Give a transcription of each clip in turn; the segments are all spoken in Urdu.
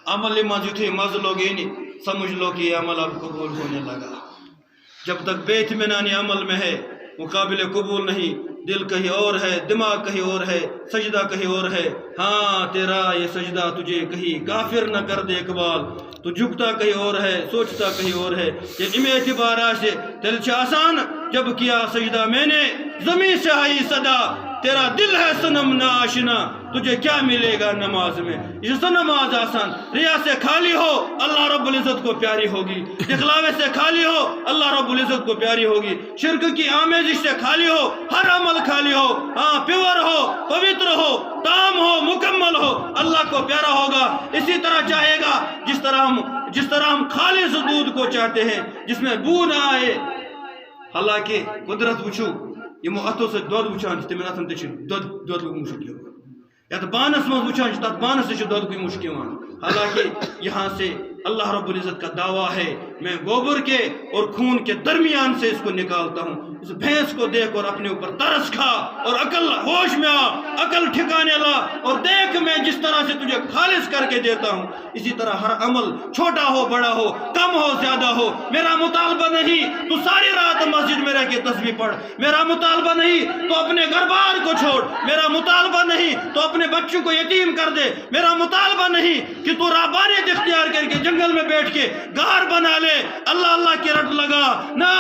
عمل مزے مز لوگ یہ نہیں سمجھ لو کہ یہ عمل اب قبول ہونے لگا. جب تک بے اطمینانی عمل میں ہے وہ قابل قبول نہیں. دل کہیں اور ہے، دماغ کہیں اور ہے، سجدہ کہیں اور ہے. ہاں تیرا یہ سجدہ تجھے کہیں کافر نہ کر دے اقبال. تو جھکتا کہیں اور ہے، سوچتا کہیں اور ہے. یہ امی اعتبارہ سے دل سے آسان جب کیا سجدہ میں نے زمین سے آئی صدا. تیرا دل ہے صنم ناشنا تجھے کیا ملے گا نماز میں. اس نماز آسان ریا سے خالی ہو اللہ رب العزت کو پیاری ہوگی. دکھلاوے سے خالی ہو اللہ رب العزت کو پیاری ہوگی. شرک کی آمیزش سے خالی ہو ہر عمل خالی ہو. ہاں پیور ہو، پوتر ہو، تام ہو، مکمل ہو، اللہ کو پیارا ہوگا. اسی طرح چاہے گا جس طرح ہم خالص دودھ کو چاہتے ہیں جس میں بو نہ آئے. حالانکہ قدرت وچھو یہ اتو سے دود وچان تم اتن تک دود مشک یا بانس من وچان تک بانس سے دود کوئی مشک. حالانکہ یہاں سے اللہ رب العزت کا دعویٰ ہے میں گوبر کے اور خون کے درمیان سے اس کو نکالتا ہوں. اس بھینس کو دیکھ اور اپنے اوپر ترس کھا اور عقل ہوش میں آ، عقل ٹھکانے لا اور دیکھ میں جس طرح سے تجھے خالص کر کے دیتا ہوں. اسی طرح ہر عمل چھوٹا ہو بڑا ہو کم ہو زیادہ ہو میرا مطالبہ نہیں تو ساری رات مسجد میں رہ کے تسبیح پڑھ. میرا مطالبہ نہیں تو اپنے گھر بار کو چھوڑ. میرا مطالبہ نہیں تو اپنے بچوں کو یتیم کر دے. میرا مطالبہ نہیں کہ تو رہبانیت اختیار کر کے جنگل میں بیٹھ کے غار بنا لے اللہ اللہ کی رٹ لگا. نہ،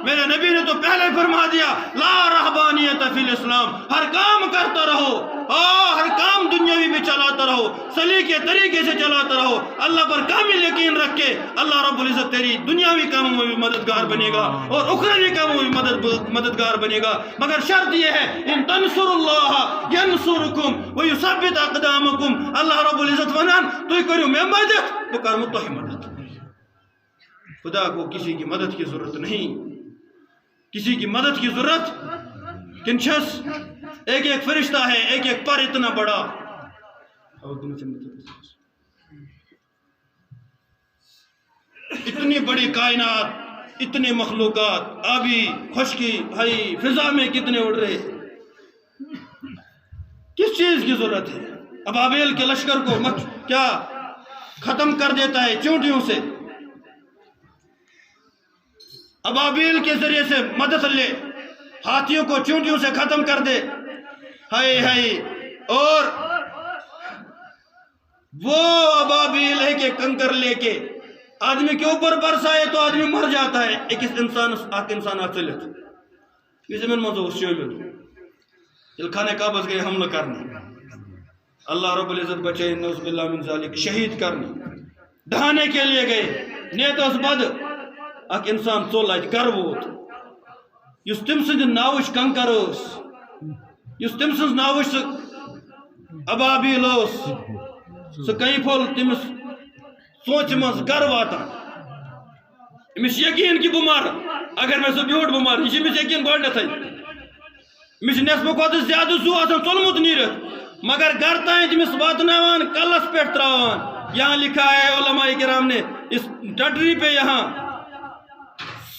میرے نبی نے تو پہلے فرما دیا لا رہبانیت فی الاسلام. ہر کام کرتا رہو، ہر کام دنیاوی بھی چلاتا رہو، سلیقے طریقے سے چلاتا رہو. اللہ پر کامل یقین رکھ کے اللہ رب العزت تیری دنیاوی کاموں میں بھی مددگار بنے گا اور اخروی کاموں میں بھی مددگار بنے گا. مگر شرط یہ ہے ان تنصر اللہ ینصرکم ویثبت اقدامکم. اللہ رب العزت ونان تو کرو میں مدد تو کروں تو ہی مدد. خدا کو کسی کی مدد کی ضرورت نہیں، کسی کی مدد کی ضرورت کنچس. ایک ایک فرشتہ ہے، ایک ایک پر اتنا بڑا. اتنی بڑی کائنات، اتنے مخلوقات، آبی، خشکی، ہائی، فضا میں کتنے اڑ رہے. کس چیز کی ضرورت ہے؟ ابابیل کے لشکر کو کیا ختم کر دیتا ہے چونٹیوں سے. ابابیل کے ذریعے سے مدد لے، ہاتھیوں کو چونٹیوں سے ختم کر دے. ہائے ہائے. اور وہ ابابیل ہے کہ کنکر لے کے آدمی کے اوپر برسائے تو آدمی مر جاتا ہے. ایک انسان چلت یہ زمین مزو چل خانہ کعبہ گئے حملہ کرنے. اللہ رب العزت بچے نعوذ باللہ من ذالک شہید کرنے ڈھانے کے لیے گئے. نیت اس بد اک انسان ژول ات گر ووت یس تم سند ناوش کنکر اس، یس تم سند ناوش سہ ابابیل اس، سہ کئی پھول تمس سوچ مز گر واتان. امس یقین کہ بمار اگر میں سہ بیوٹ بمار یہ امس یقین گۄڈنیتھے. امس نصف کھۄتہٕ زیادٕ زو آسان ژولمُت نیرتھ مگر گر تام تمس واتناوان کلس پہ تراوان. یہاں لکھا ہے علماء کرام نے اس ٹٹری پہ یہاں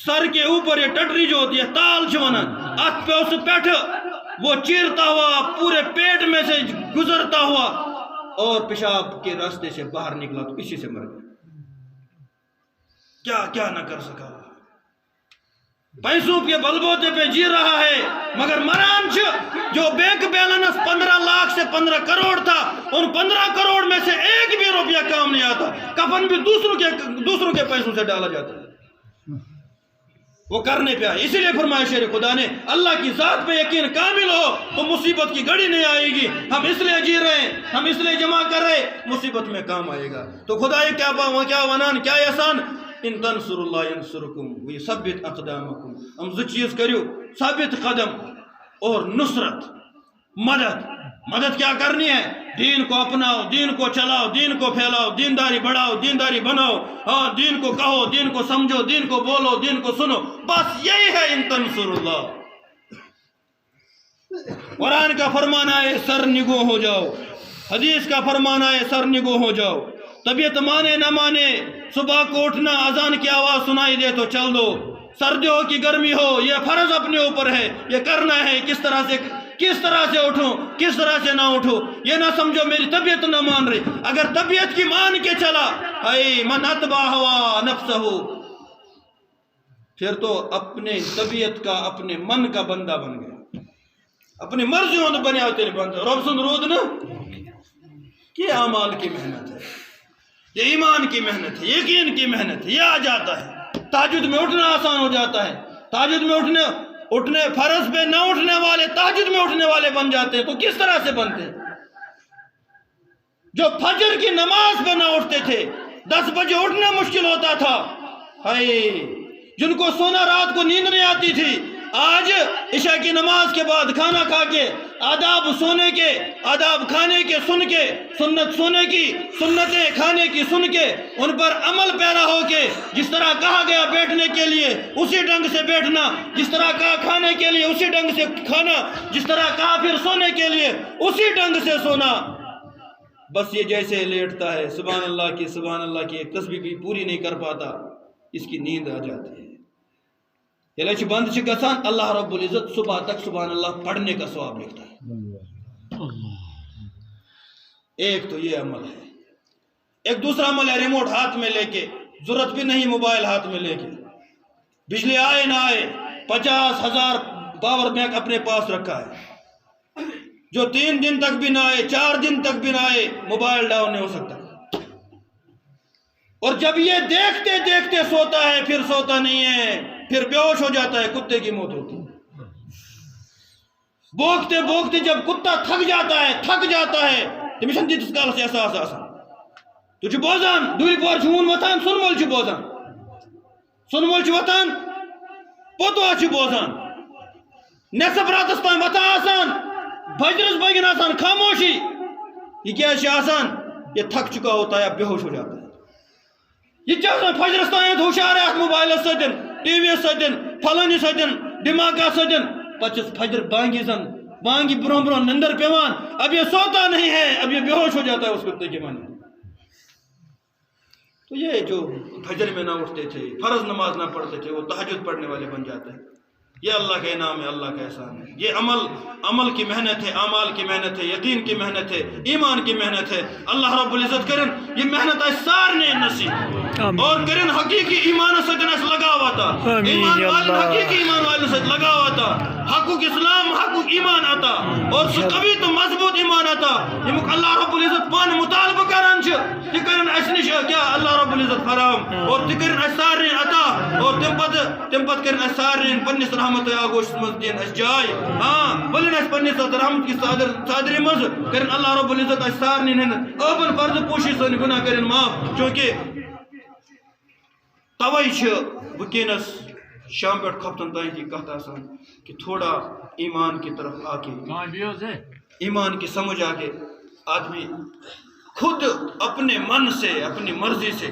سر کے اوپر یہ ٹٹری جو ہوتی ہے تال ونان ات پہ اس پیٹھ وہ چیرتا ہوا پورے پیٹ میں سے گزرتا ہوا اور پیشاب کے راستے سے باہر نکلا تو اسی سے مر گیا. کیا کیا نہ کر سکا. پیسوں کے بلبوتے پہ جی رہا ہے مگر مران جو بینک بیلنس 15 لاکھ سے 15 کروڑ تھا ان 15 کروڑ میں سے ایک بھی روپیہ کام نہیں آتا. کفن بھی دوسروں کے پیسوں سے ڈالا جاتا ہے. وہ کرنے پہ آئے. اسی لیے فرمایا شیر خدا نے اللہ کی ذات پہ یقین کامل ہو تو مصیبت کی گھڑی نہیں آئے گی. ہم اس لیے جی رہے ہیں، ہم اس لیے جمع کر رہے، مصیبت میں کام آئے گا. تو خدا یہ کیا ونان کیا احسان ان تنصر اللہ ینصرکم ویثبت اقدامکم. ہم زو چیز کریو ثابت قدم اور نصرت مدد کیا کرنی ہے؟ دین کو اپناؤ، دین کو چلاؤ، دین کو پھیلاؤ، دینداری بڑھاؤ، دینداری بناؤ. ہاں دین کو کہو، دین کو سمجھو، دین کو بولو، دین کو سنو. بس یہی ہے ان تنصر اللہ. قرآن کا فرمانا ہے سر نگو ہو جاؤ، حدیث کا فرمانا ہے سر نگو ہو جاؤ. طبیعت مانے نہ مانے صبح کو اٹھنا اذان کی آواز سنائی دے تو چل دو. سردی ہو کہ گرمی ہو یہ فرض اپنے اوپر ہے، یہ کرنا ہے. کس طرح سے کس طرح سے اٹھوں کس طرح سے نہ اٹھوں. یہ نہ سمجھو میری طبیعت نہ مان رہی. اگر طبیعت کی مان کے چلا اے من اتبع ہوا نفسہ، پھر تو اپنے طبیعت کا اپنے من کا بندہ بن گیا، اپنی مرضیوں نے بنیا تیرے بندہ. رب سن رود نا، یہ اعمال کی محنت ہے، یہ ایمان کی محنت ہے، یقین کی محنت ہے. یہ آ جاتا ہے. تہجد میں اٹھنا آسان ہو جاتا ہے. تہجد میں اٹھنے فرض پہ نہ اٹھنے والے تہجد میں اٹھنے والے بن جاتے ہیں. تو کس طرح سے بنتے ہیں؟ جو فجر کی نماز پہ نہ اٹھتے تھے، 10 بجے اٹھنا مشکل ہوتا تھا، ہائے جن کو سونا رات کو نیند نہیں آتی تھی، آج عشاء کی نماز کے بعد کھانا کھا کے آداب سونے کے، آداب کھانے کے سن کے، سنت سونے کی، سنتیں کھانے کی سن کے ان پر عمل پیرا ہو کے، جس طرح کہا گیا بیٹھنے کے لیے اسی ڈھنگ سے بیٹھنا، جس طرح کہا کھانے کے لیے اسی ڈھنگ سے کھانا، جس طرح کہا پھر سونے کے لیے اسی ڈھنگ سے سونا. بس یہ جیسے لیٹتا ہے سبحان اللہ کی ایک تسبیح بھی پوری نہیں کر پاتا، اس کی نیند آ جاتی ہے. یہ بند سے گسان اللہ رب العزت صبح تک سبحان اللہ پڑھنے کا ثواب لکھتا ہے. ایک تو یہ عمل ہے. ایک دوسرا عمل ہے ریموٹ ہاتھ میں لے کے، ضرورت بھی نہیں موبائل ہاتھ میں لے کے، بجلی آئے نہ آئے 50,000 پاور بینک اپنے پاس رکھا ہے. جو 3 دن تک بھی نہ آئے، 4 دن تک بھی نہ آئے، موبائل ڈاؤن نہیں ہو سکتا. اور جب یہ دیکھتے دیکھتے سوتا ہے پھر سوتا نہیں ہے، پھر بے ہوش ہو جاتا ہے، کتے کی موت ہوتی ہے. بوکتے بوکتے جب کتا تھک جاتا ہے تمشن دیت اس کال سے احساس آسان تو چھ بوزان دوی پور چھون وطان سن مول چھ بوزان، سن مول چھ وطان پوتو چھ بوزان، نصف راتستان وطان آسان، بجرس بگن آسان خاموشی. یہ کیا ہے آسان؟ یہ تھک چکا ہوتا ہے، اب بے ہوش ہو جاتا ہے. یہ چاہتا ہے فجرستان ہوشار ہے mobile Sadan, T V Sadan, Phulani Sadan, دماغا Sadan, پچس فجر بانگی زن بانگی برون برون نندر پیوان، اب یہ سوتا نہیں ہے، اب یہ بے ہوش ہو جاتا ہے اس کتے کے معنی. تو یہ جو فجر میں نہ اٹھتے تھے، فرض نماز نہ پڑھتے تھے، وہ تہجد پڑھنے والے بن جاتے ہیں. یہ اللہ کا انعام ہے، اللہ کا احسان ہے. یہ عمل کی محنت ہے، اعمال کی محنت ہے، یقین کی محنت ہے، ایمان کی محنت ہے. اللہ رب العزت کرن یہ محنت ہے سارنے نصیب اور کرن حقیقی ایمان سے لگا ہوا تھا، ایمان والے حقیقی ایمان والے سے لگا ہوا تھا، حقوق اسلام حقوق ایمان آتا اور کبھی تو مضبوط ایمان آتا. یہ اللہ رب العزت پان مطالبہ کران چھ کہ کرن اس نش کیا اللہ رب العزت فرام اور تکرن اس سارنے عطا اور تم پت کرن اس سارنے پنس رحمت آگوش مزدین اس جائے. ہاں بلن اس پنس رحمت کی صادری مز کرن اللہ رب العزت اس سارنے ابن فرض پوشی سن گناہ کرن معاف. چونکہ توئی چھ وکینس شام پہ کھپتن تائیں کی کہتا آسان کہ تھوڑا ایمان کی طرف آ کے، ایمان کی سمجھ آ کے آدمی خود اپنے من سے اپنی مرضی سے